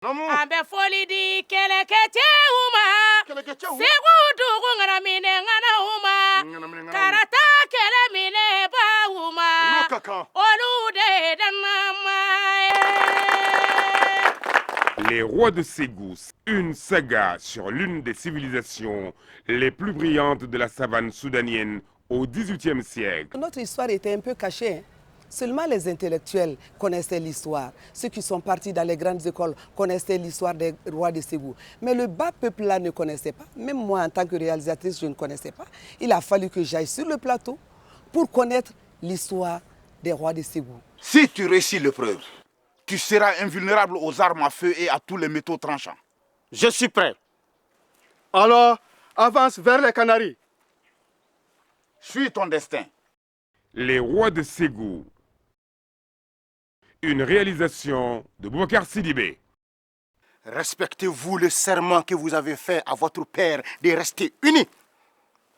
an bɛ foli di kɛlɛkɛcɛw ma Segu dugu ŋanaminɛŋanaw ma karata kɛlɛ minɛbaaw ma olu de ye dannama ye. Les rois de Ségou, une saga sur l'une des civilisations les plus brillantes de la savane soudanienne au XVIIIe siècle. Notre histoire était un peu cachée. Seulement les intellectuels connaissaient l'histoire. Ceux qui sont partis dans les grandes écoles connaissaient l'histoire des rois de Ségou. Mais le bas peuple-là ne connaissait pas. Même moi, en tant que réalisatrice, je ne connaissais pas. Il a fallu que j'aille sur le plateau pour connaître l'histoire des rois de Ségou. Si tu réussis l'épreuve, tu seras invulnérable aux armes à feu et à tous les métaux tranchants. Je suis prêt. Alors, avance vers les Canaries. Suis ton destin. Les rois de Ségou. Une réalisation de Boubacar Sidibé. Respectez-vous le serment que vous avez fait à votre père de rester unis,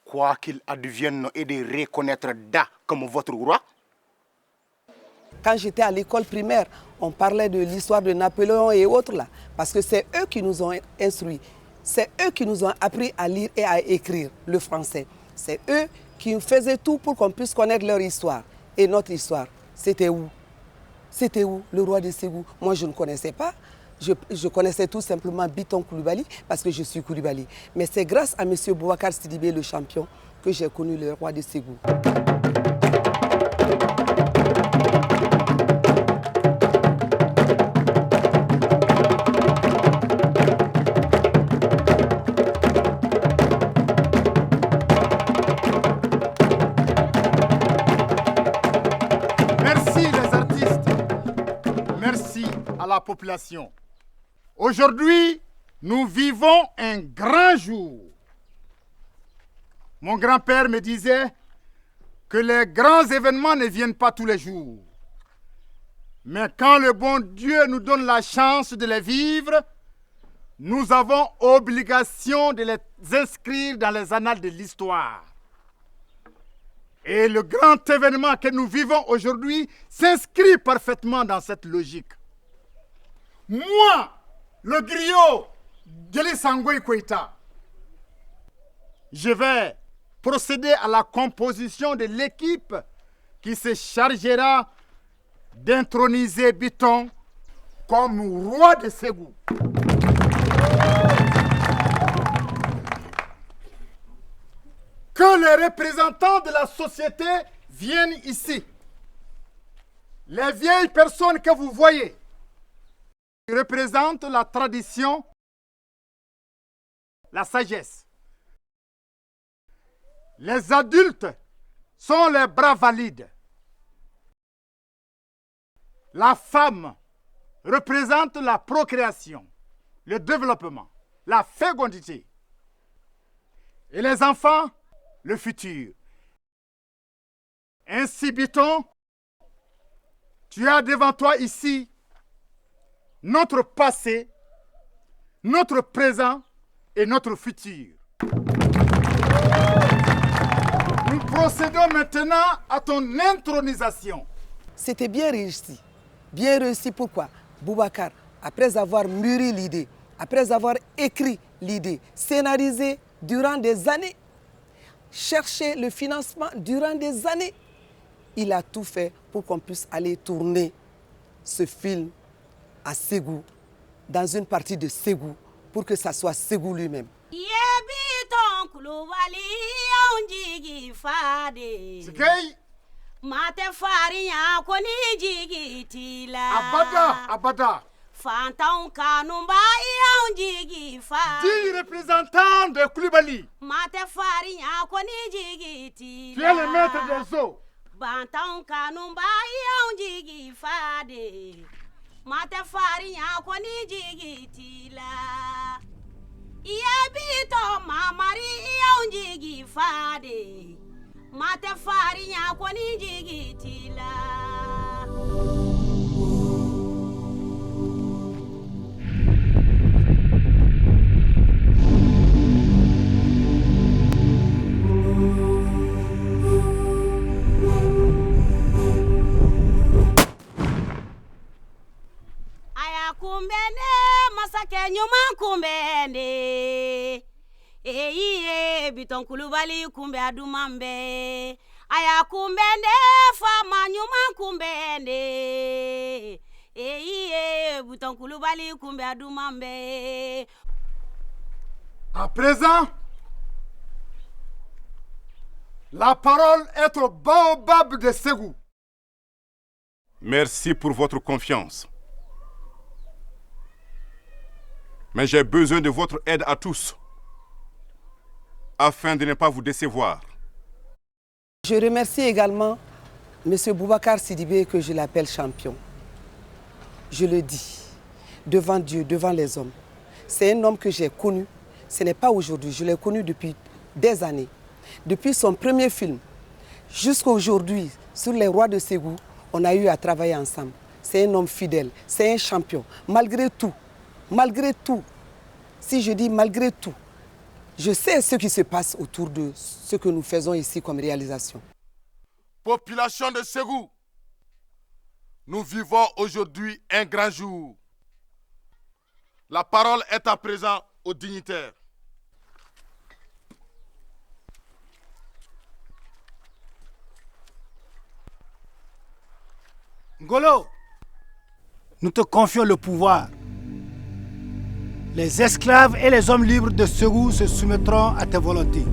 quoi qu'il advienne, et de reconnaître Da comme votre roi. Quand j'étais à l'école primaire, on parlait de l'histoire de Napoléon et autres là, parce que c'est eux qui nous ont instruits. C'est eux qui nous ont appris à lire et à écrire le français. C'est eux qui faisaient tout pour qu'on puisse connaître leur histoire. Et notre histoire, c'était où? C'était où, le roi de Ségou? Moi, je ne connaissais pas. Je connaissais tout simplement Biton Koulibaly, parce que je suis Koulibaly. Mais c'est grâce à M. Boubacar Sidibé, le champion, que j'ai connu le roi de Ségou. La population. Aujourd'hui, nous vivons un grand jour. Mon grand-père me disait que les grands événements ne viennent pas tous les jours. Mais quand le bon Dieu nous donne la chance de les vivre, nous avons obligation de les inscrire dans les annales de l'histoire. Et le grand événement que nous vivons aujourd'hui s'inscrit parfaitement dans cette logique. Moi, le griot Djeli Sangoy Koïta, je vais procéder à la composition de l'équipe qui se chargera d'introniser Biton comme roi de Ségou. Que les représentants de la société viennent ici. Les vieilles personnes que vous voyez représentent la tradition, la sagesse. Les adultes sont les bras valides. La femme représente la procréation, le développement, la fécondité. Et les enfants, le futur. Ainsi, Biton, tu as devant toi ici notre passé, notre présent et notre futur. Nous procédons maintenant à ton intronisation. C'était bien réussi. Bien réussi pourquoi? Boubacar, après avoir mûri l'idée, après avoir écrit l'idée, scénarisé durant des années, cherché le financement durant des années, il a tout fait pour qu'on puisse aller tourner ce film à Ségou, dans une partie de Ségou, pour que ça soit Ségou lui-même. Abada. Dis représentant de Koulibaly. Tu es le maître des eaux. Mate farinha koni jigitila Bito mamari jigi fade Mate farinha koni jigitila kumbene masakɛ ɲuman kunbɛnde ye Biton Kulubali kunbɛ a duman bɛɛ a y'a kunbɛnde faama ɲuman kunbɛnde ye Biton Kulubali kunbɛ a duman bɛɛ. À présent, la parole est au baobab de Ségou. Merci pour votre confiance. Mais j'ai besoin de votre aide à tous, afin de ne pas vous décevoir. Je remercie également M. Boubacar Sidibé, que je l'appelle champion. Je le dis, devant Dieu, devant les hommes. C'est un homme que j'ai connu, ce n'est pas aujourd'hui, je l'ai connu depuis des années. Depuis son premier film, jusqu'à aujourd'hui, sur les rois de Ségou, on a eu à travailler ensemble. C'est un homme fidèle, c'est un champion. Malgré tout, si je dis malgré tout, je sais ce qui se passe autour de ce que nous faisons ici comme réalisation. Population de Ségou, nous vivons aujourd'hui un grand jour. La parole est à présent aux dignitaires. Ngolo, nous te confions le pouvoir. Les esclaves et les hommes libres de Ségou se soumettront à tes volontés.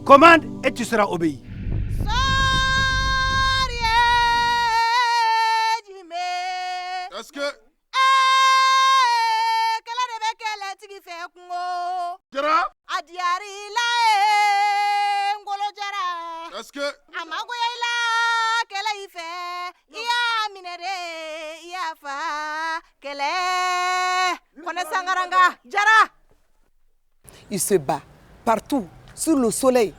Commande et tu seras obéi. Est-ce que... Jara? Est-ce que... Il se bat partout, sur le soleil,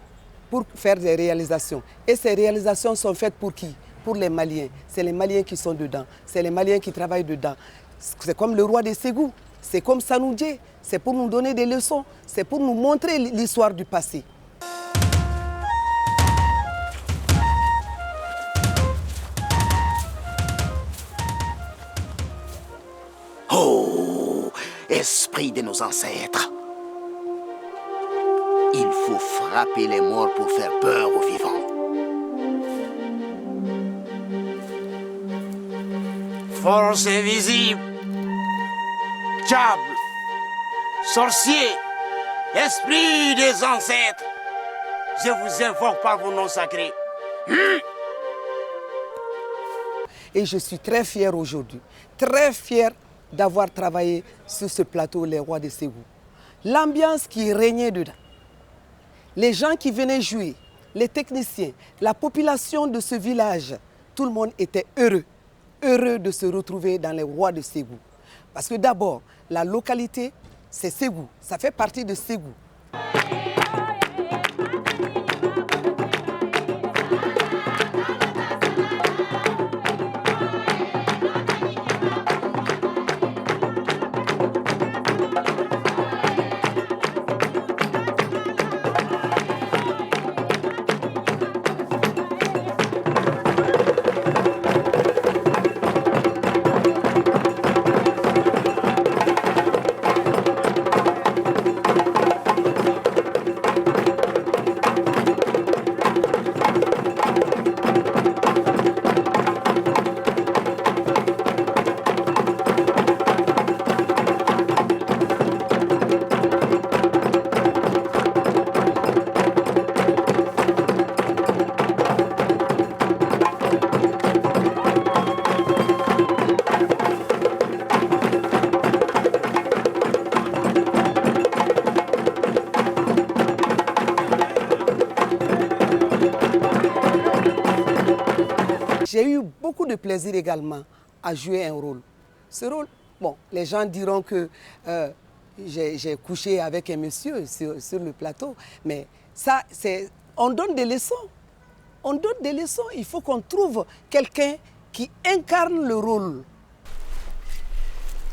pour faire des réalisations. Et ces réalisations sont faites pour qui? Pour les Maliens. C'est les Maliens qui sont dedans. C'est les Maliens qui travaillent dedans. C'est comme le roi de Ségou. C'est comme Sanoudjé. C'est pour nous donner des leçons. C'est pour nous montrer l'histoire du passé. Oh, esprit de nos ancêtres. Il faut frapper les morts pour faire peur aux vivants. Force invisible, diable, sorcier, esprit des ancêtres, je vous invoque par vos noms sacrés. Et je suis très fier aujourd'hui, très fier d'avoir travaillé sur ce plateau Les Rois de Ségou. L'ambiance qui régnait dedans, les gens qui venaient jouer, les techniciens, la population de ce village, tout le monde était heureux de se retrouver dans Les Rois de Ségou. Parce que d'abord, la localité, c'est Ségou, ça fait partie de Ségou. J'ai eu beaucoup de plaisir également à jouer un rôle. Ce rôle, bon, les gens diront que j'ai couché avec un monsieur sur le plateau, mais ça, on donne des leçons. On donne des leçons. Il faut qu'on trouve quelqu'un qui incarne le rôle.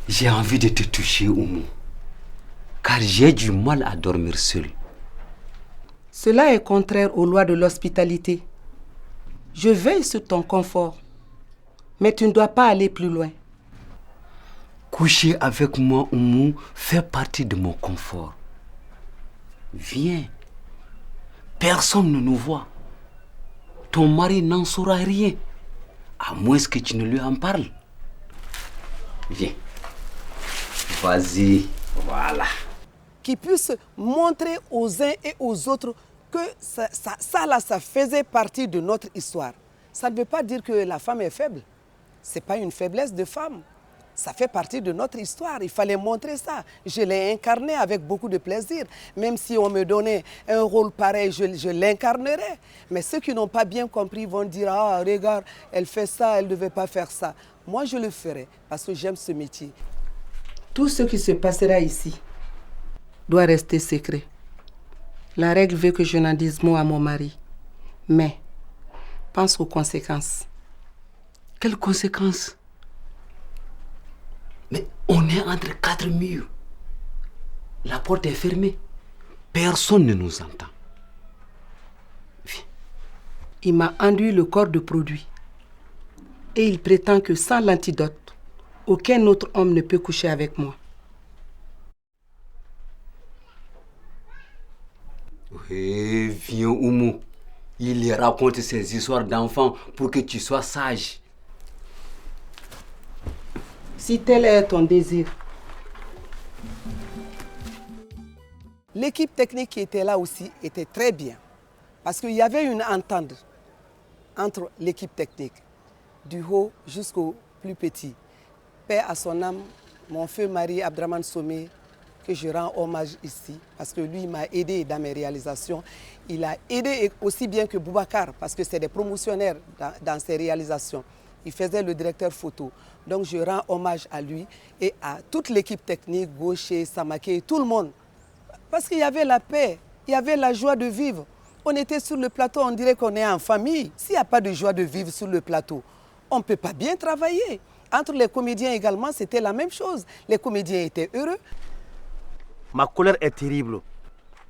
J'ai envie de te toucher, Oumou, car j'ai du mal à dormir seul. Cela est contraire aux lois de l'hospitalité. Je veille sur ton confort, mais tu ne dois pas aller plus loin. Coucher avec moi, Oumou, fait partie de mon confort. Viens. Personne ne nous voit. Ton mari n'en saura rien, à moins que tu ne lui en parles. Viens. Vas-y. Voilà. Qui puisse montrer aux uns et aux autres que ça faisait partie de notre histoire. Ça ne veut pas dire que la femme est faible. Ce n'est pas une faiblesse de femme. Ça fait partie de notre histoire. Il fallait montrer ça. Je l'ai incarné avec beaucoup de plaisir. Même si on me donnait un rôle pareil, je l'incarnerais. Mais ceux qui n'ont pas bien compris vont dire « Ah, regarde, elle fait ça, elle ne devait pas faire ça. » Moi, je le ferai parce que j'aime ce métier. Tout ce qui se passera ici doit rester secret. La règle veut que je n'en dise mot à mon mari. Mais pense aux conséquences. Quelles conséquences? Mais on est entre 4 murs. La porte est fermée. Personne ne nous entend. Viens. Il m'a enduit le corps de produit. Et il prétend que sans l'antidote, aucun autre homme ne peut coucher avec moi. Oui, viens, Oumou. Il raconte ces histoires d'enfants pour que tu sois sage. Si tel est ton désir. L'équipe technique qui était là aussi était très bien. Parce qu'il y avait une entente entre l'équipe technique, du haut jusqu'au plus petit. Paix à son âme, mon feu mari Abdraman Somé, que je rends hommage ici, parce que lui m'a aidé dans mes réalisations. Il a aidé aussi bien que Boubacar, parce que c'est des promotionnaires dans ses réalisations. Il faisait le directeur photo. Donc je rends hommage à lui et à toute l'équipe technique, Gaucher, Samaké, tout le monde. Parce qu'il y avait la paix, il y avait la joie de vivre. On était sur le plateau, on dirait qu'on est en famille. S'il n'y a pas de joie de vivre sur le plateau, on ne peut pas bien travailler. Entre les comédiens également, c'était la même chose. Les comédiens étaient heureux. Ma colère est terrible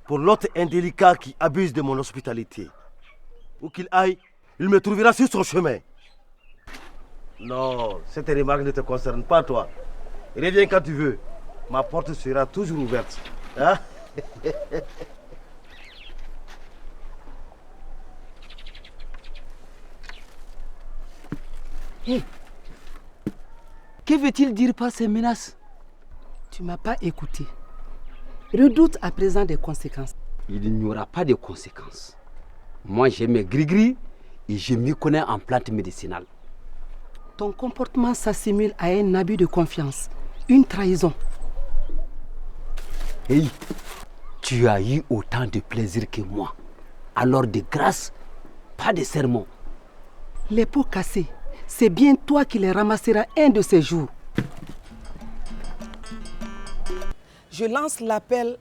pour l'autre indélicat qui abuse de mon hospitalité. Où qu'il aille, il me trouvera sur son chemin. Non, cette remarque ne te concerne pas, toi. Reviens quand tu veux. Ma porte sera toujours ouverte. Hein? Hey. Que veut-il dire par ces menaces? Tu ne m'as pas écouté. Redoute à présent des conséquences. Il n'y aura pas de conséquences. Moi, j'ai mes gris-gris et je m'y connais en plantes médicinales. Ton comportement s'assimile à un abus de confiance, une trahison. Hey, tu as eu autant de plaisir que moi. Alors de grâce, pas de sermon. Les pots cassés, c'est bien toi qui les ramasseras un de ces jours. Je lance l'appel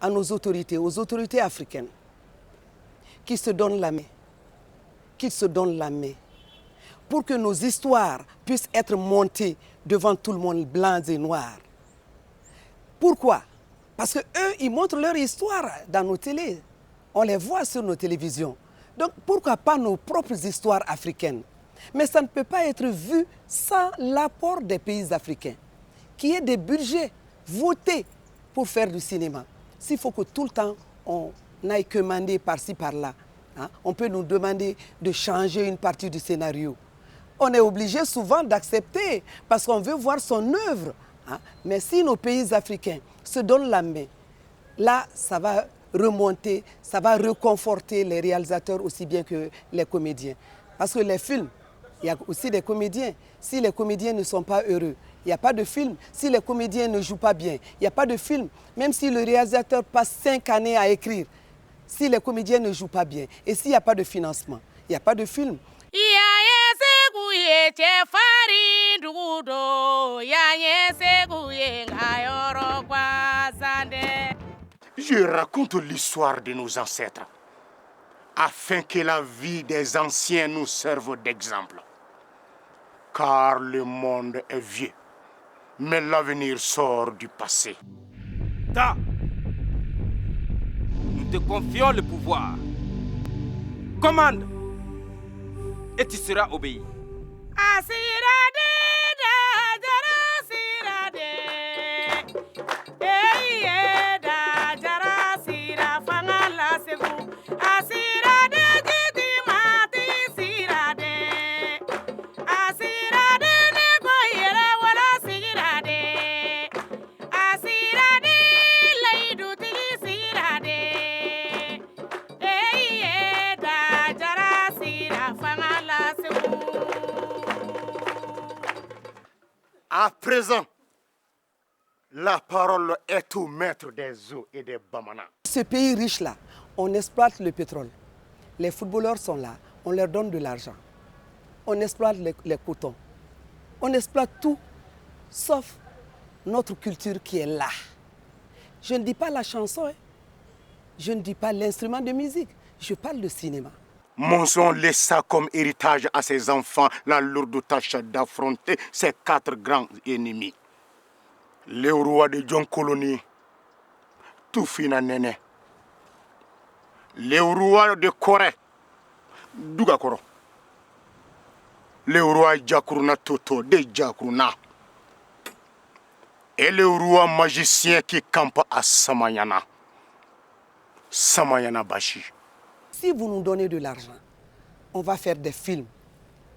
à nos autorités, aux autorités africaines, qui se donnent la main, pour que nos histoires puissent être montées devant tout le monde, blancs et noirs. Pourquoi? Parce qu'eux, ils montrent leur histoire dans nos télés. On les voit sur nos télévisions. Donc pourquoi pas nos propres histoires africaines? Mais ça ne peut pas être vu sans l'apport des pays africains, qui est des budgets votés pour faire du cinéma. S'il faut que tout le temps on n'aille que demander par-ci, par-là, hein, on peut nous demander de changer une partie du scénario. On est obligé souvent d'accepter parce qu'on veut voir son œuvre. Hein. Mais si nos pays africains se donnent la main, là, ça va remonter, ça va reconforter les réalisateurs aussi bien que les comédiens. Parce que les films, il y a aussi des comédiens. Si les comédiens ne sont pas heureux, il n'y a pas de film. Si les comédiens ne jouent pas bien, il n'y a pas de film. Même si le réalisateur passe 5 années à écrire, si les comédiens ne jouent pas bien et s'il n'y a pas de financement, il n'y a pas de film. Je raconte l'histoire de nos ancêtres afin que la vie des anciens nous serve d'exemple. Car le monde est vieux, mais l'avenir sort du passé. Nous te confions le pouvoir. Commande et tu seras obéi. À présent, la parole est au maître des eaux et des Bamana. Ce pays riche-là, on exploite le pétrole. Les footballeurs sont là, on leur donne de l'argent. On exploite les cotons. On exploite tout, sauf notre culture qui est là. Je ne dis pas la chanson, hein. Je ne dis pas l'instrument de musique, je parle de cinéma. Monzon laissa comme héritage à ses enfants la lourde tâche d'affronter ces 4 grands ennemis. Les rois de John Colony, Toufina Nene. Les rois de Corée, Dugakoro. Les rois Jakuruna Toto de Jakuruna. Et le roi magicien qui campe à Samayana. Samayana Bashi. Si vous nous donnez de l'argent, on va faire des films.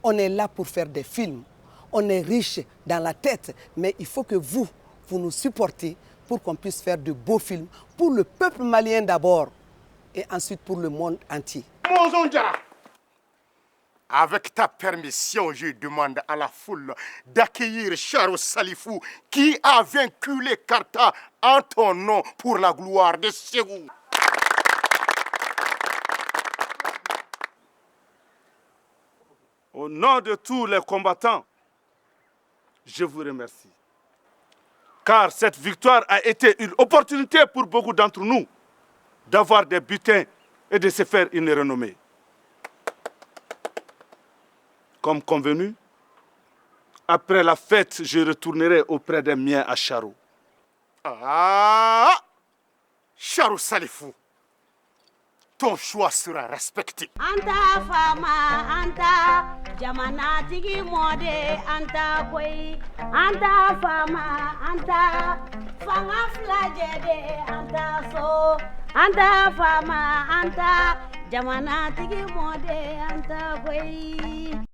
On est là pour faire des films. On est riche dans la tête, mais il faut que vous nous supportez pour qu'on puisse faire de beaux films pour le peuple malien d'abord et ensuite pour le monde entier. Avec ta permission, je demande à la foule d'accueillir Charo Salifou qui a vaincu les Karta en ton nom pour la gloire de Ségou. Au nom de tous les combattants, je vous remercie. Car cette victoire a été une opportunité pour beaucoup d'entre nous d'avoir des butins et de se faire une renommée. Comme convenu, après la fête, je retournerai auprès des miens à Charo. Ah, Charo Salifou, ton choix sera respecté. Anta fama, anta jamana tigi mode, anta koi, anta fama, anta fanga flagede, anta so, anta fama, anta jamana tigi mode, anta koi.